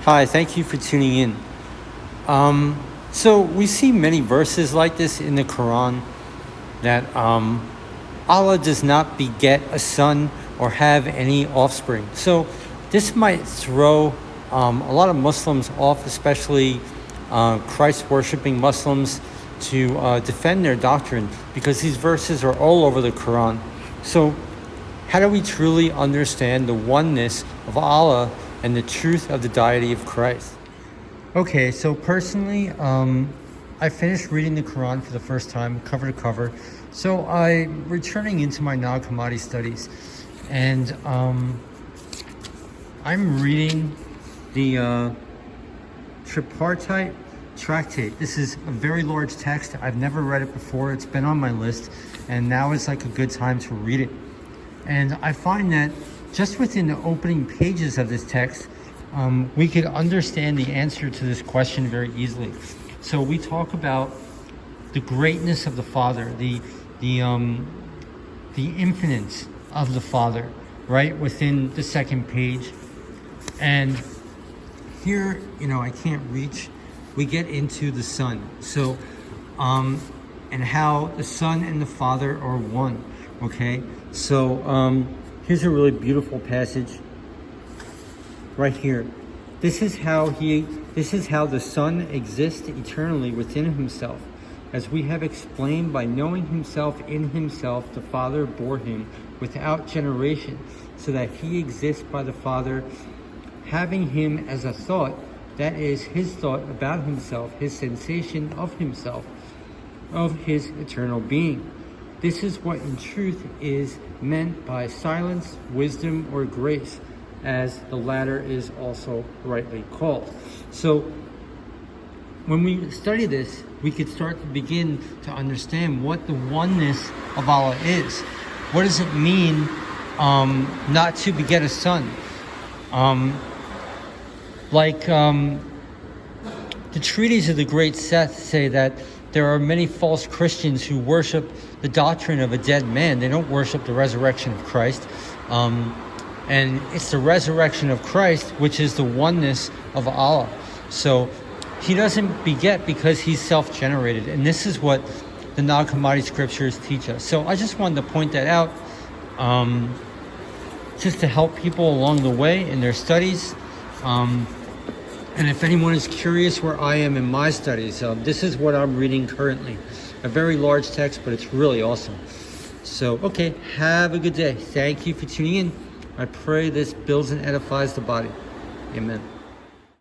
Hi, thank you for tuning in. So we see many verses like this in the Quran that Allah does not beget a son or have any offspring. So this might throw a lot of Muslims off, especially Christ-worshipping Muslims, to defend their doctrine, because these verses are all over the Quran. So how do we truly understand the oneness of Allah and the truth of the deity of Christ? Okay, so personally, I finished reading the Quran for the first time, cover to cover. So I'm returning into my Hammadi studies, and I'm reading the Tripartite Tractate. This is a very large text. I've never read it before. It's been on my list, and now is like a good time to read it. And I find that just within the opening pages of this text, we could understand the answer to this question very easily. So we talk about the greatness of the Father, the infinite of the Father, right within the second page. And here, I can't reach. We get into the Son. So, and how the Son and the Father are one. Okay. So here's a really beautiful passage right here. This is how the Son exists eternally within himself. As we have explained, by knowing himself in himself, the Father bore him without generation, so that he exists by the Father, having him as a thought, that is, his thought about himself, his sensation of himself, of his eternal being. This is what in truth is meant by silence, wisdom, or grace, as the latter is also rightly called. So when we study this, we could start to begin to understand what the oneness of Allah is. What does it mean not to beget a son? The treaties of the great Seth say that there are many false Christians who worship the doctrine of a dead man. They don't worship the resurrection of Christ. And it's the resurrection of Christ, which is the oneness of Allah. So he doesn't beget because he's self-generated. And this is what the Nag Hammadi scriptures teach us. So I just wanted to point that out, just to help people along the way in their studies. And if anyone is curious where I am in my studies, this is what I'm reading currently. A very large text, but it's really awesome. So, okay, have a good day. Thank you for tuning in. I pray this builds and edifies the body. Amen.